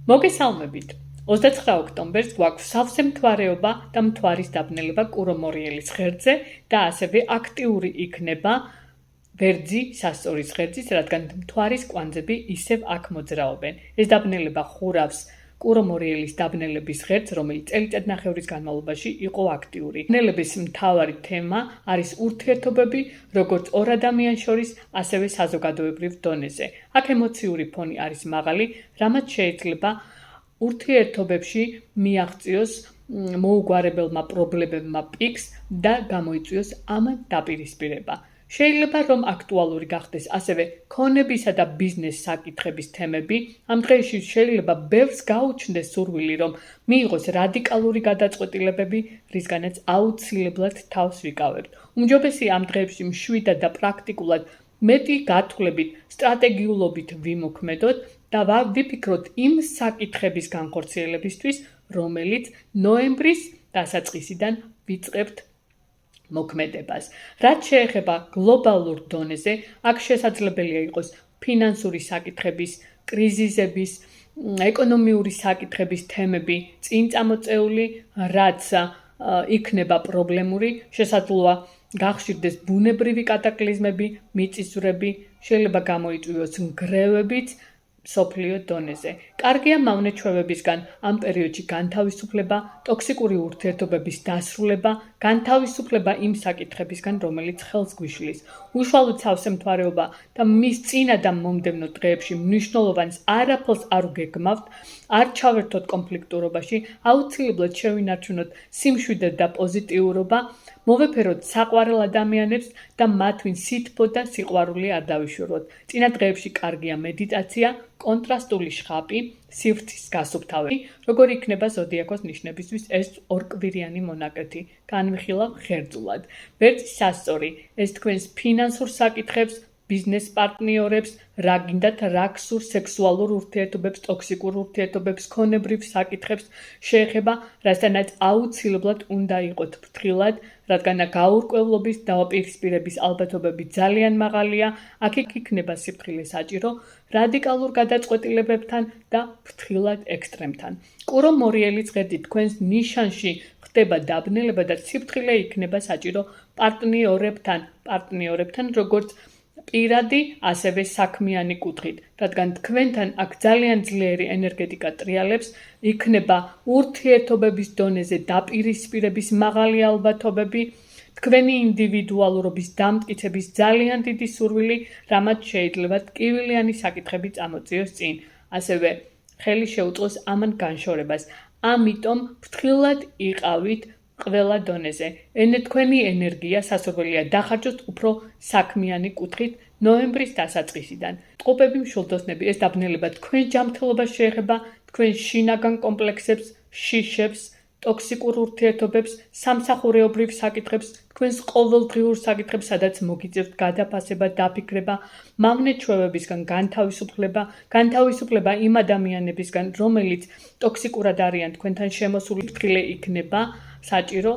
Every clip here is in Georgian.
მოგესალმებით. 29 ოქტომბერს გვაქვს სავსე მთვარეობა და მთვარის დაბნელება კურომორიელის ღერძზე და ასევე აქტიური იქნება ვერძი სასწორის ღერძის, რადგან მთვარის კვანძები ისევ აქ მოძრაობენ. ეს დაბნელება ხურავს კურომორიელის დაბნელების ღერძს, რომელიც წელიწადნახევრის განმავლობაში იყო აქტიური. დაბნელების მთავარი თემა არის ურთიერთობები, როგორც ორ ადამიანს შორის, ასევე საზოგადოებრივ დონეზე. აქ ემოციური ფონი არის მაღალი, რამაც შეიძლება ურთიერთობებში მიაღწიოს მოუგვარებელმა პრობლემებმა პიკს და გამოიწვიოს ამან დაპირისპირება. შეიძლება რომ აქტუალური გახდეს ასევე ქონებისა და ბიზნეს საკითხების თემები. ამ დღეებში შეიძლება ბევრს გაუჩნდეს სურვილი, რომ მიიღოს რადიკალური გადაწყვეტილებები, რისგანაც აუცილებლად თავს ვიკავებთ. უმჯობესია ამ დღეებში მშვიდად და პრაქტიკულად მეტი გათვლებით, სტრატეგიულობით ვიმოქმედოთ და ვიფიქროთ იმ საკითხების განხორციელებისთვის, რომელიც ნოემბრის დასაწყისიდან ვიწყებთ მოქმედებას. რაც შეეხება გლობალურ დონეზე, აქ შესაძლებელია იყოს ფინანსური საკითხების, კრიზისების, ეკონომიური საკითხების თემები წინ წამოწეული, რაც იქნება პრობლემური, შესაძლოა გახშირდეს ბუნებრივი კატაკლიზმები, მიწისძვრები, შეიძლება გამოიწვიოს ნგრევებიც მსოფლიო დონეზე. კარგია მავნე-ჩვევებისგან ამ პერიოდში განთავისუფლება, ტოქსიკური ურთიერთობების დასრულება, განთავისუფლება იმ საკითხებისგან, რომელიც ხელს გვიშლის. უშუალოდ სავსე მთვარეობა და მის წინა და მომდევნო დღეებში მნიშვნელოვანს არაფერს არ ვგეგმავთ, არ ჩავერთოთ კონფლიქტურობაში, აუცილებლად შევინარჩუნოთ სიმშვიდე და პოზიტიურობა, მოვეფეროთ საყვარელ ადამიანებს და მათვინ სითბო და სიყვარული არ დავიშვიროთ. წინა დღეებში კარგია მედიტაცია, კონტრასტული შხაპი, სივრცის გასუფთავები. როგორი იქნება ზოდიაქოს ნიშნებისთვის ეს ორკვირიანი მონაკრეთი? განვიხილავ ხერძულად. ვერძის სასწორი ეს თქვენს ფინანსურ საკითხებს, ბიზნეს პარტნიორებს, რა გინდათ, რა გსურს, სექსუალურ ურთიერთობებს, ტოქსიკურ ურთიერთობებს, ქონებრივ საკითხებს შეეხება, რასთანაც აუცილებლად უნდა იყოთ ფრთხილად, რადგან გაურკვევლობის დავაპირისპირების ალბათობები ძალიან მაღალია, აქ იქნება სიფრთხილე საჭირო რადიკალურ გადაწყვეტილებებთან და ფრთხილად ექსტრემთან. კურომორიელის ღერძი თქვენს ნიშანში ხდება დაბნელება და სიფრთხილე იქნება საჭირო პარტნიორებთან, როგორც პირადი, ასევე საქმიანი კუთხით, რადგან თქვენთან აქ ძალიან ძლიერი ენერგეტიკა ტრიალებს, იქნება ურთიერთობების დონეზე დაპირისპირების მაღალი ალბათობები, თქვენი ინდივიდუალურობის დამტკიცების ძალიან დიდი სურვილი, რამაც შეიძლება ტკივილიანი საკითხები წამოწიოს წინ, ასევე ხელი შეუწყოს ამან განშორებას. ამიტომ ფრთხილად იყავით ყველა დონეზე. თქვენი ენერგია სასურველია დახარჯოთ უფრო საქმიანი კუთხით ნოემბრის დასაწყისიდან. ტყუპები, მშვილდოსნები, ეს დაბნელება თქვენ ჯანმრთელობას შეეხება, თქვენ შინაგან კომპლექსებს, შიშებს, ტოქსიკურ ურთიერთობებს, სამსახურეობრივ საკითხებს, თქვენს ყოველდღიურ საკითხებს, სადაც მოგიწევთ გადაფასება, დაფიქრება, მავნე-ჩვევებისგან განთავისუფლება იმ ადამიანებისგან, რომელიც ტოქსიკურად არიან თქვენთან შემოსული, ფრთხილე იქნება საჭირო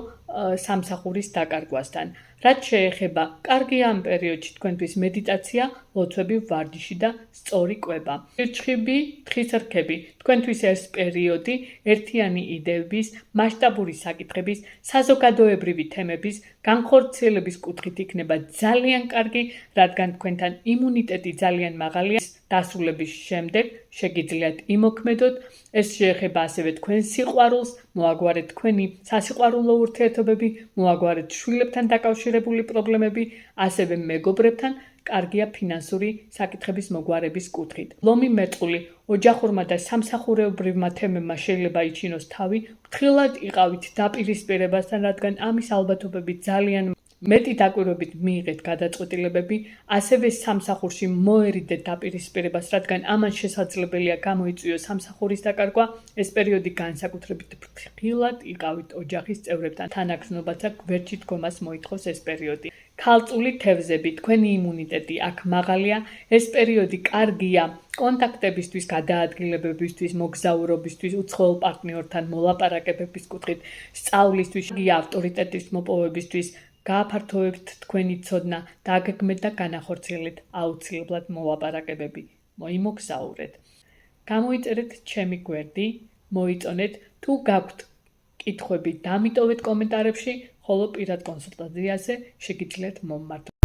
სამსახურის დაკარგვასთან. რაც შეეხება კარგია ამ პერიოდში თქვენთვის მედიტაცია, ლოცვები, ვარჯიში და სწორი კვება. ირჩხიბი, თხის რქები, თქვენთვის ეს პერიოდი ერთიანი იდეების, მასშტაბური საკითხების, საზოგადოებრივი თემების, განხორციელების კუთხით იქნება ძალიან კარგი, რადგან თქვენთან იმუნიტეტი ძალიან მაღალია. დასრულების შემდეგ შეგიძლიათ იმოქმედოთ, ეს შეეხება ასევე თქვენ სიყვარულს, მოაგვარეთ თქვენი სასიყვარულო ურთიერთობები, მოაგვარეთ შვილებთან დაკავშირებული პრობლემები, ასევე მეგობრებთან, კარგია ფინანსური საკითხების მოგვარების კუთხით. ლომი მერწყული, ოჯახურმა და სამსახურეობრივმა თემებმა შეიძლება იჩინოს თავი, ფრთხილად იყავით დაპირისპირებასთან, რადგან ამის ალბათობები ძალიან მეტი დაკვირვებით მიიღეთ გადაწყვეტილებები, ასევე სამსახურში მოერიდეთ დაპირისპირებას, რადგან ამან შესაძლებელია გამოიწვიოს სამსახურის დაკარგვა. ეს პერიოდი განსაკუთრებით ფრთხილად იყავით ოჯახის წევრებთან. თანაგრძნობაცა გვერდში დგომას მოითხოვს ეს პერიოდი. ქალწული თევზები, თქვენი იმუნიტეტი აქ მაღალია. ეს პერიოდი კარგია კონტაქტებისთვის, გადაადგილებებისთვის, მოგზაურობისთვის, უცხოელ პარტნიორთან მოლაპარაკებების კუთხით, სწავლისთვის, ავტორიტეტის მოპოვებისთვის, გააფართოვებთ თქვენი ცოდნა, დაგეგმეთ და განახორციელეთ აუცილებლად მოლაპარაკებები, მოიმოგზაურეთ. გამოიწერეთ ჩემი გვერდი, მოიწონეთ, თუ გაქვთ კითხვები, დამიტოვეთ კომენტარებში, ხოლო პირად კონსულტაციაზე შეგიძლიათ მომმართოთ.